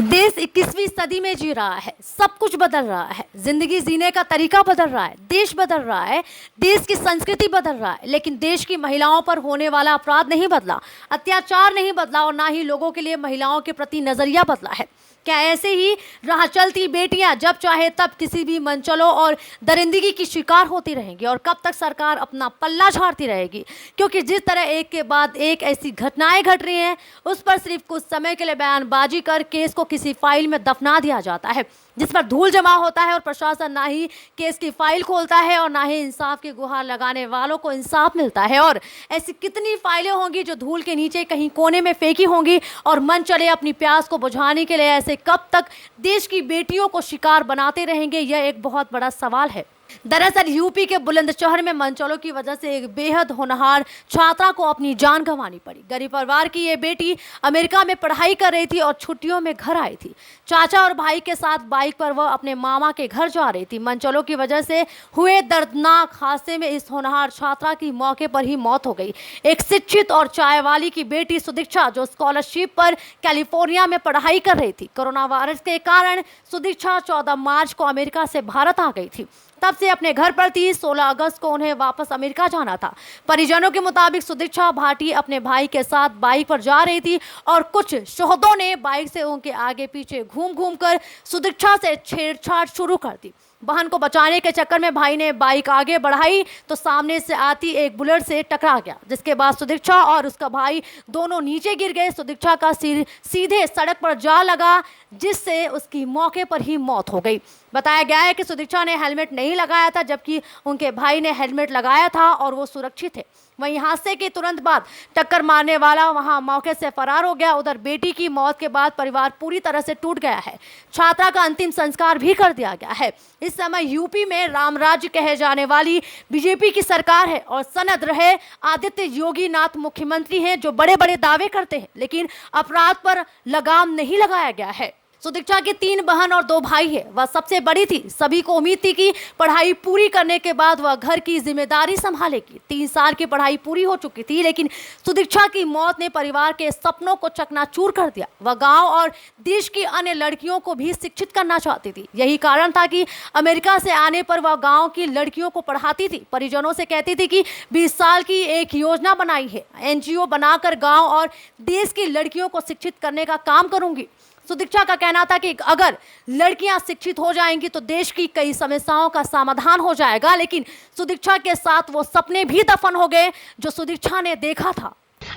देश 21वीं सदी में जी रहा है। सब कुछ बदल रहा है। जिंदगी जीने का तरीका बदल रहा है। देश बदल रहा है। देश की संस्कृति बदल रहा है। लेकिन देश की महिलाओं पर होने वाला अपराध नहीं बदला, अत्याचार नहीं बदला और ना ही लोगों के लिए महिलाओं के प्रति नजरिया बदला है। क्या ऐसे ही राह चलती बेटियां जब चाहे तब किसी भी मनचलों और दरिंदगी की शिकार होती रहेंगी? और कब तक सरकार अपना पल्ला झाड़ती रहेगी? क्योंकि जिस तरह एक के बाद एक ऐसी घटनाएं घट रही हैं, उस पर सिर्फ कुछ समय के लिए बयानबाजी कर केस को किसी फाइल में दफना दिया जाता है, जिस पर धूल जमा होता है और प्रशासन ना ही केस की फाइल खोलता है और ना ही इंसाफ की गुहार लगाने वालों को इंसाफ मिलता है। और ऐसी कितनी फाइलें होंगी जो धूल के नीचे कहीं कोने में फेंकी होंगी और मन चले अपनी प्यास को बुझाने के लिए ऐसे कब तक देश की बेटियों को शिकार बनाते रहेंगे? यह एक बहुत बड़ा सवाल है। दरअसल यूपी के बुलंदशहर में मनचलों की वजह से एक बेहद होनहार छात्रा को अपनी जान गंवानी पड़ी। गरीब परिवार की ये बेटी अमेरिका में पढ़ाई कर रही थी और छुट्टियों में घर आई थी। चाचा और भाई के साथ बाइक पर वह अपने मामा के घर जा रही थी। मनचलों की वजह से हुए दर्दनाक हादसे में इस होनहार छात्रा की मौके पर ही मौत हो गई। एक शिक्षित और चाय वाली की बेटी सुदीक्षा, जो स्कॉलरशिप पर कैलिफोर्निया में पढ़ाई कर रही थी, कोरोना वायरस के कारण सुदीक्षा 14 मार्च को अमेरिका से भारत आ गई थी। तब से अपने घर पर थी। 16 अगस्त को उन्हें वापस अमेरिका जाना था। परिजनों के मुताबिक सुदीक्षा भाटी अपने भाई के साथ बाइक पर जा रही थी और कुछ शोहदों ने बाइक से उनके आगे पीछे घूम घूम कर सुदीक्षा से छेड़छाड़ शुरू कर दी। बहन को बचाने के चक्कर में भाई ने बाइक आगे बढ़ाई तो सामने से आती एक बुलेट से टकरा गया, जिसके बाद सुदीक्षा और उसका भाई दोनों नीचे गिर गए। सुदीक्षा का सिर सीधे सड़क पर जा लगा, जिससे उसकी मौके पर ही मौत हो गई। बताया गया है कि सुदीक्षा ने हेलमेट नहीं लगाया था, जबकि उनके भाई ने हेलमेट लगाया था और वो सुरक्षित थे। वहीं हादसे के तुरंत बाद टक्कर मारने वाला वहां मौके से फरार हो गया। उधर बेटी की मौत के बाद परिवार पूरी तरह से टूट गया है। छात्रा का अंतिम संस्कार भी कर दिया गया है। इस समय यूपी में राम राज्य कहे जाने वाली बीजेपी की सरकार है और सनद रहे आदित्य योगी नाथ मुख्यमंत्री हैं, जो बड़े बड़े दावे करते हैं, लेकिन अपराध पर लगाम नहीं लगाया गया है। सुदीक्षा की 3 बहन और 2 भाई है। वह सबसे बड़ी थी। सभी को उम्मीद थी कि पढ़ाई पूरी करने के बाद वह घर की जिम्मेदारी संभालेगी। 3 साल की पढ़ाई पूरी हो चुकी थी, लेकिन सुदीक्षा की मौत ने परिवार के सपनों को चकनाचूर कर दिया। वह गांव और देश की अन्य लड़कियों को भी शिक्षित करना चाहती थी। यही कारण था कि अमेरिका से आने पर वह गाँव की लड़कियों को पढ़ाती थी। परिजनों से कहती थी कि 20 साल की एक योजना बनाई है, NGO बनाकर गाँव और देश की लड़कियों को शिक्षित करने का काम करूंगी। सुदीक्षा का कहना था कि अगर लड़कियां शिक्षित हो जाएंगी तो देश की कई समस्याओं का समाधान हो जाएगा। लेकिन सुदीक्षा के साथ वो सपने भी दफन हो गए जो सुदीक्षा ने देखा था।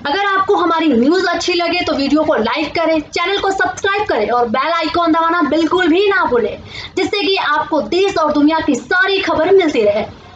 अगर आपको हमारी न्यूज अच्छी लगे तो वीडियो को लाइक करें, चैनल को सब्सक्राइब करें और बेल आइकॉन दबाना बिल्कुल भी ना भूलें, जिससे कि आपको देश और दुनिया की सारी खबर मिलती रहे।